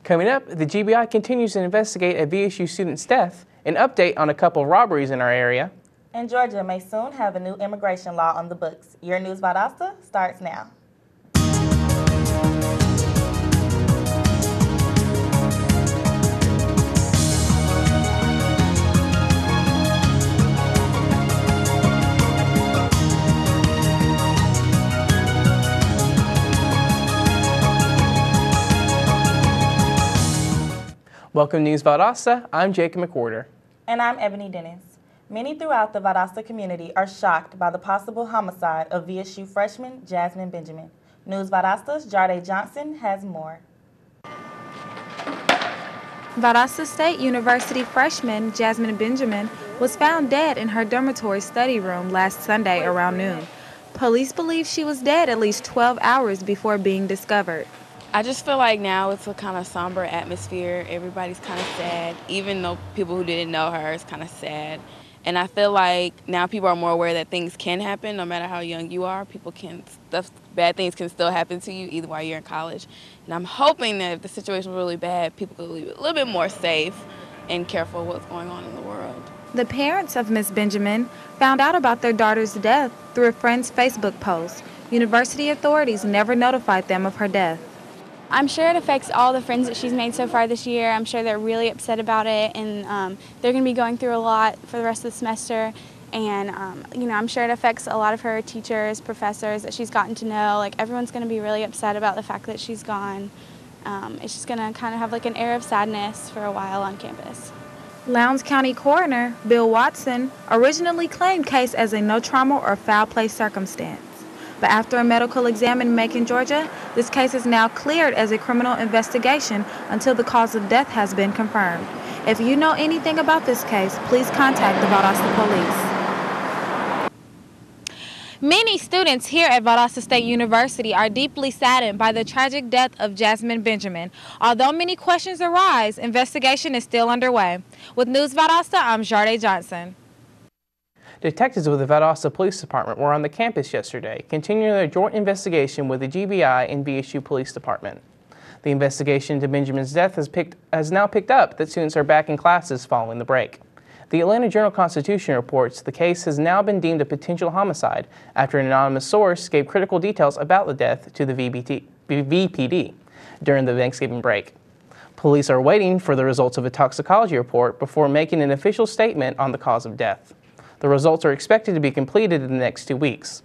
Coming up, the GBI continues to investigate a VSU student's death, an update on a couple of robberies in our area. And Georgia may soon have a new immigration law on the books. Your News Valdosta starts now. Welcome to News Valdosta. I'm Jacob McWhorter. And I'm Ebony Dennis. Many throughout the Valdosta community are shocked by the possible homicide of VSU freshman Jasmine Benjamin. News Valdosta's Jasmine Johnson has more. Valdosta State University freshman Jasmine Benjamin was found dead in her dormitory study room last Sunday around noon. Police believe she was dead at least 12 hours before being discovered. I just feel like now it's a kind of somber atmosphere. Everybody's kind of sad. Even though people who didn't know her is kind of sad. And I feel like now people are more aware that things can happen no matter how young you are. Bad things can still happen to you either while you're in college. And I'm hoping that if the situation was really bad, people could be a little bit more safe and careful of what's going on in the world. The parents of Ms. Benjamin found out about their daughter's death through a friend's Facebook post. University authorities never notified them of her death. I'm sure it affects all the friends that she's made so far this year. I'm sure they're really upset about it, and they're going to be going through a lot for the rest of the semester. And I'm sure it affects a lot of her teachers, professors that she's gotten to know. Like, everyone's going to be really upset about the fact that she's gone. It's just going to kind of have like an air of sadness for a while on campus. Lowndes County Coroner Bill Watson originally claimed case as a no trauma or foul play circumstance. But after a medical exam in Macon, Georgia, this case is now cleared as a criminal investigation until the cause of death has been confirmed. If you know anything about this case, please contact the Valdosta Police. Many students here at Valdosta State University are deeply saddened by the tragic death of Jasmine Benjamin. Although many questions arise, investigation is still underway. With News Valdosta, I'm Jasmine Johnson. Detectives with the Valdosta Police Department were on the campus yesterday, continuing their joint investigation with the GBI and VSU Police Department. The investigation into Benjamin's death has now picked up that students are back in classes following the break. The Atlanta Journal-Constitution reports the case has now been deemed a potential homicide after an anonymous source gave critical details about the death to the VPD during the Thanksgiving break. Police are waiting for the results of a toxicology report before making an official statement on the cause of death. The results are expected to be completed in the next 2 weeks.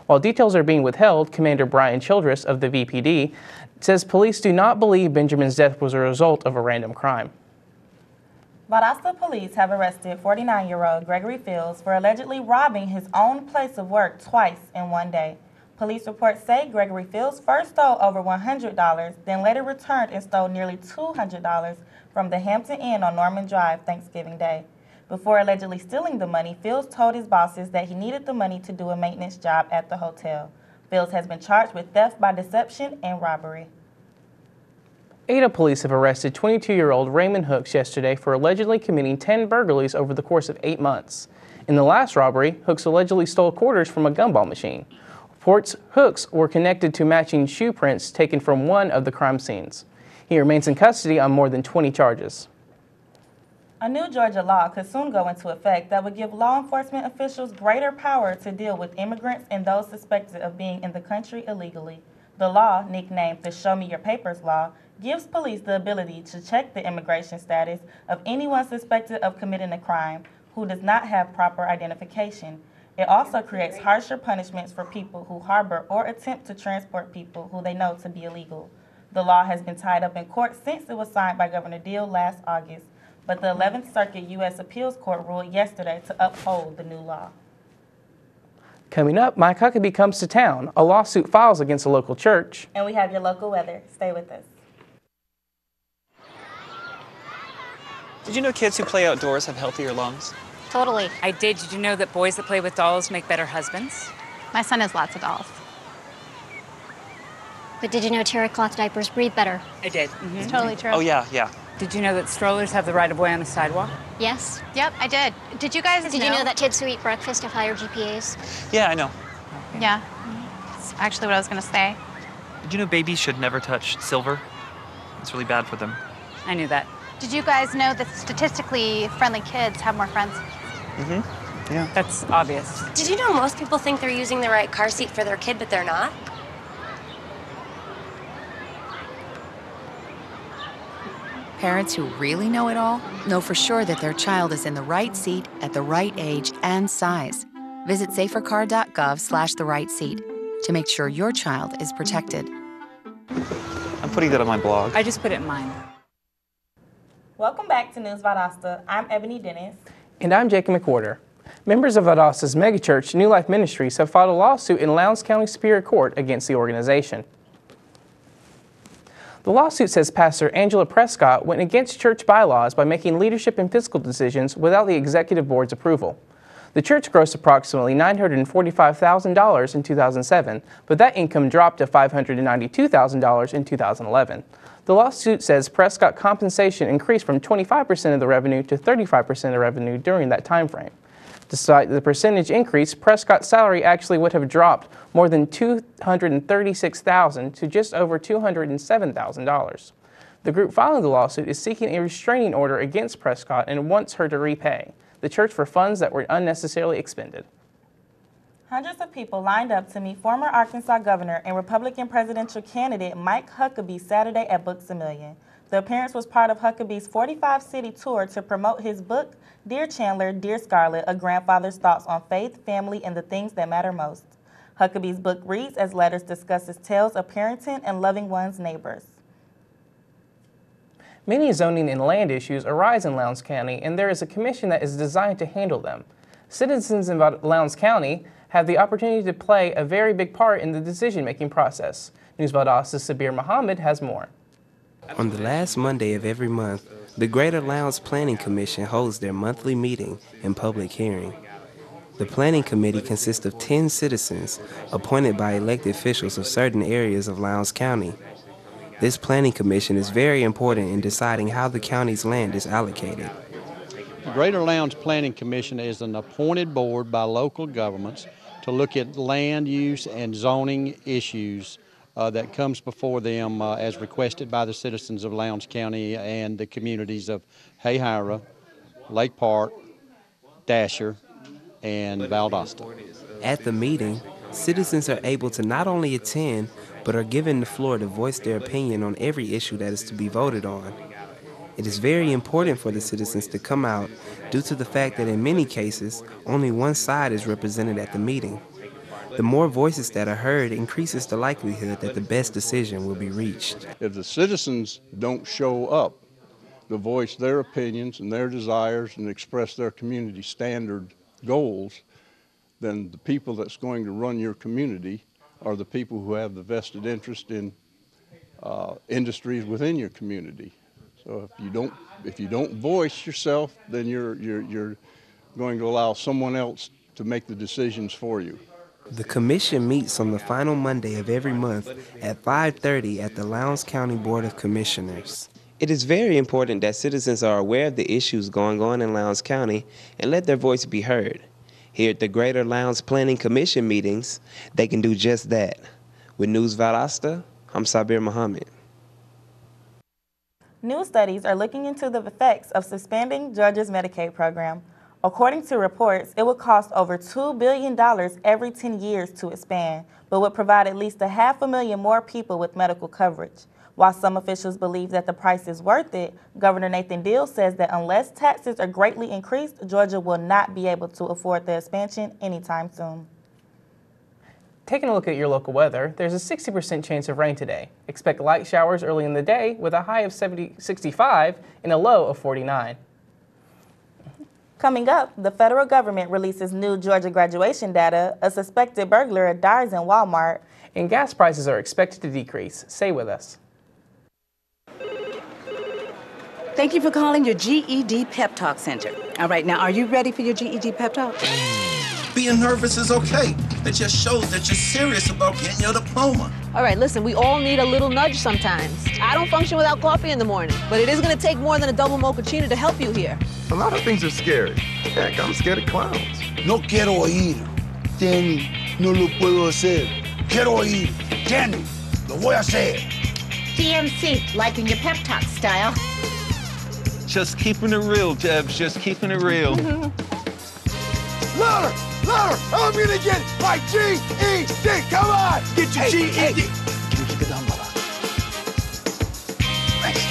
While details are being withheld, Commander Brian Childress of the VPD says police do not believe Benjamin's death was a result of a random crime. Valdosta police have arrested 49-year-old Gregory Fields for allegedly robbing his own place of work twice in one day. Police reports say Gregory Fields first stole over $100, then later returned and stole nearly $200 from the Hampton Inn on Norman Drive Thanksgiving Day. Before allegedly stealing the money, Fields told his bosses that he needed the money to do a maintenance job at the hotel. Fields has been charged with theft by deception and robbery. Ada police have arrested 22-year-old Raymond Hooks yesterday for allegedly committing 10 burglaries over the course of 8 months. In the last robbery, Hooks allegedly stole quarters from a gumball machine. Reports Hooks were connected to matching shoe prints taken from one of the crime scenes. He remains in custody on more than 20 charges. A new Georgia law could soon go into effect that would give law enforcement officials greater power to deal with immigrants and those suspected of being in the country illegally. The law, nicknamed the Show Me Your Papers law, gives police the ability to check the immigration status of anyone suspected of committing a crime who does not have proper identification. It also creates harsher punishments for people who harbor or attempt to transport people who they know to be illegal. The law has been tied up in court since it was signed by Governor Deal last August. But the 11th Circuit U.S. Appeals Court ruled yesterday to uphold the new law. Coming up, Mike Huckabee comes to town. A lawsuit files against a local church. And we have your local weather. Stay with us. Did you know kids who play outdoors have healthier lungs? Totally. I did. Did you know that boys that play with dolls make better husbands? My son has lots of dolls. But did you know terry cloth diapers breathe better? I did. It's totally true. Oh, yeah. Did you know that strollers have the right of way on a sidewalk? Yes. Yep, I did. Did you guys Did you know that kids who eat breakfast have higher GPAs? Yeah, I know. Yeah. That's actually what I was going to say. Did you know babies should never touch silver? It's really bad for them. I knew that. Did you guys know that statistically friendly kids have more friends? Mm-hmm. Yeah. That's obvious. Did you know most people think they're using the right car seat for their kid, but they're not? Parents who really know it all know for sure that their child is in the right seat at the right age and size. Visit safercar.gov/the right seat to make sure your child is protected. I'm putting that on my blog. I just put it in mine. Welcome back to News Valdosta. I'm Ebony Dennis. And I'm Jacob McWhorter. Members of Valdosta's megachurch, New Life Ministries, have filed a lawsuit in Lowndes County Superior Court against the organization. The lawsuit says Pastor Angela Prescott went against church bylaws by making leadership and fiscal decisions without the executive board's approval. The church grossed approximately $945,000 in 2007, but that income dropped to $592,000 in 2011. The lawsuit says Prescott compensation increased from 25% of the revenue to 35% of the revenue during that time frame. Despite the percentage increase, Prescott's salary actually would have dropped more than $236,000 to just over $207,000. The group filing the lawsuit is seeking a restraining order against Prescott and wants her to repay the church for funds that were unnecessarily expended. Hundreds of people lined up to meet former Arkansas Governor and Republican presidential candidate Mike Huckabee Saturday at Books A Million. The appearance was part of Huckabee's 45-city tour to promote his book, Dear Chandler, Dear Scarlett, A Grandfather's Thoughts on Faith, Family, and the Things That Matter Most. Huckabee's book reads as letters discusses tales of parenting and loving one's neighbors. Many zoning and land issues arise in Lowndes County, and there is a commission that is designed to handle them. Citizens in Lowndes County have the opportunity to play a very big part in the decision-making process. News Valdosta's Sabir Muhammad has more. On the last Monday of every month, the Greater Lowndes Planning Commission holds their monthly meeting and public hearing. The Planning Committee consists of 10 citizens appointed by elected officials of certain areas of Lowndes County. This Planning Commission is very important in deciding how the county's land is allocated. The Greater Lowndes Planning Commission is an appointed board by local governments to look at land use and zoning issues that comes before them as requested by the citizens of Lowndes County and the communities of Hayhira, Lake Park, Dasher, and Valdosta. At the meeting, citizens are able to not only attend, but are given the floor to voice their opinion on every issue that is to be voted on. It is very important for the citizens to come out due to the fact that in many cases, only one side is represented at the meeting. The more voices that are heard increases the likelihood that the best decision will be reached. If the citizens don't show up to voice their opinions and their desires and express their community standard goals, then the people that's going to run your community are the people who have the vested interest in industries within your community. So if you don't voice yourself, then you're going to allow someone else to make the decisions for you. The commission meets on the final Monday of every month at 5:30 at the Lowndes County Board of Commissioners. It is very important that citizens are aware of the issues going on in Lowndes County and let their voice be heard. Here at the Greater Lowndes Planning Commission meetings, they can do just that. With News Valdosta, I'm Sabir Muhammad. New studies are looking into the effects of suspending Georgia's Medicaid program. According to reports, it would cost over $2 billion every 10 years to expand, but would provide at least 500,000 more people with medical coverage. While some officials believe that the price is worth it, Governor Nathan Deal says that unless taxes are greatly increased, Georgia will not be able to afford the expansion anytime soon. Taking a look at your local weather, there's a 60% chance of rain today. Expect light showers early in the day with a high of 65 and a low of 49. Coming up, the federal government releases new Georgia graduation data, a suspected burglar dies in Walmart, and gas prices are expected to decrease. Stay with us. Thank you for calling your GED Pep Talk Center. All right, now, are you ready for your GED Pep Talk? Being nervous is okay. It just shows that you're serious about getting your diploma. All right, listen, we all need a little nudge sometimes. I don't function without coffee in the morning, but it is going to take more than a double mochaccino to help you here. A lot of things are scary. Heck, I'm scared of clowns. No quiero oír. Danny, no lo puedo hacer. Quiero oír. Danny, lo voy a hacer. DMC, liking your pep talk style. Just keeping it real, Jebs. Just keeping it real. Louder! Louder! I'm gonna get my GED! Come on! Get your GED! Can you keep it down, brother? Thanks.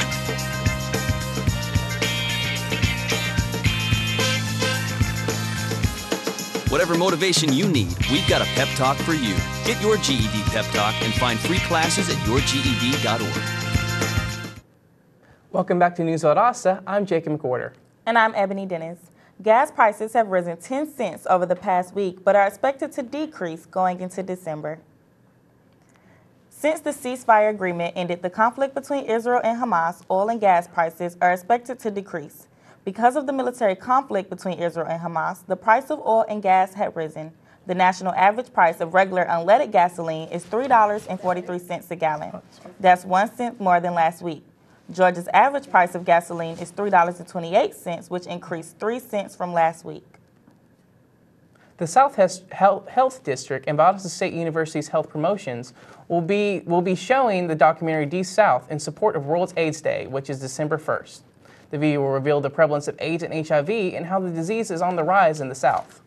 Whatever motivation you need, we've got a pep talk for you. Get your GED pep talk and find free classes at yourged.org. Welcome back to News Valdosta. I'm Jacob McWhorter. And I'm Ebony Dennis. Gas prices have risen 10 cents over the past week, but are expected to decrease going into December. Since the ceasefire agreement ended the conflict between Israel and Hamas, oil and gas prices are expected to decrease. Because of the military conflict between Israel and Hamas, the price of oil and gas had risen. The national average price of regular unleaded gasoline is $3.43 a gallon. That's 1 cent more than last week. Georgia's average price of gasoline is $3.28, which increased 3 cents from last week. The South Health District and Valdosta State University's Health Promotions will be showing the documentary Due South in support of World AIDS Day, which is December 1st. The video will reveal the prevalence of AIDS and HIV and how the disease is on the rise in the South.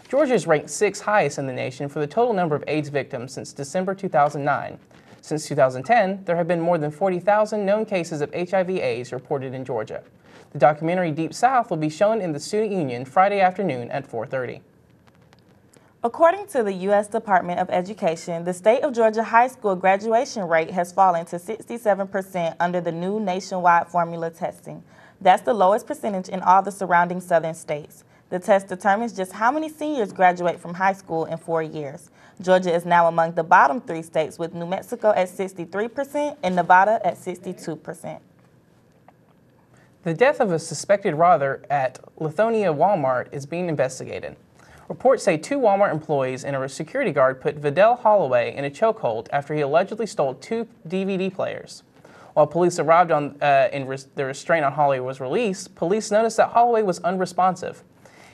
Georgia is ranked 6th highest in the nation for the total number of AIDS victims since December 2009. Since 2010, there have been more than 40,000 known cases of HIV/AIDS reported in Georgia. The documentary Deep South will be shown in the Student Union Friday afternoon at 4:30. According to the U.S. Department of Education, the state of Georgia high school graduation rate has fallen to 67% under the new nationwide formula testing. That's the lowest percentage in all the surrounding southern states. The test determines just how many seniors graduate from high school in 4 years. Georgia is now among the bottom 3 states, with New Mexico at 63% and Nevada at 62%. The death of a suspected robber at Lithonia Walmart is being investigated. Reports say 2 Walmart employees and a security guard put Vidal Holloway in a chokehold after he allegedly stole 2 DVD players. While police arrived the restraint on Holloway was released, police noticed that Holloway was unresponsive.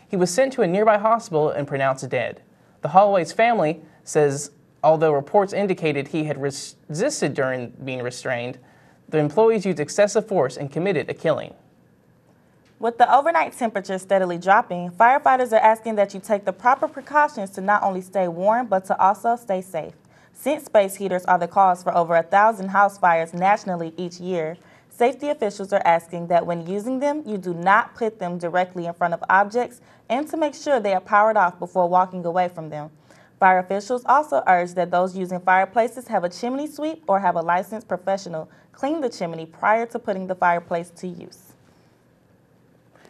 He was sent to a nearby hospital and pronounced dead. The Holloway's family says although reports indicated he had resisted during being restrained, the employees used excessive force and committed a killing. With the overnight temperature steadily dropping, firefighters are asking that you take the proper precautions to not only stay warm, but to also stay safe. Since space heaters are the cause for over 1,000 house fires nationally each year, safety officials are asking that when using them, you do not put them directly in front of objects and to make sure they are powered off before walking away from them. Fire officials also urge that those using fireplaces have a chimney sweep or have a licensed professional clean the chimney prior to putting the fireplace to use.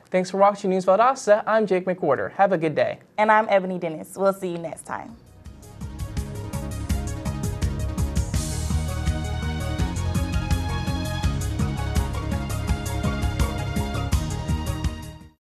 Thanks for watching News Valdosta. I'm Jake McWhorter. Have a good day. And I'm Ebony Dennis. We'll see you next time.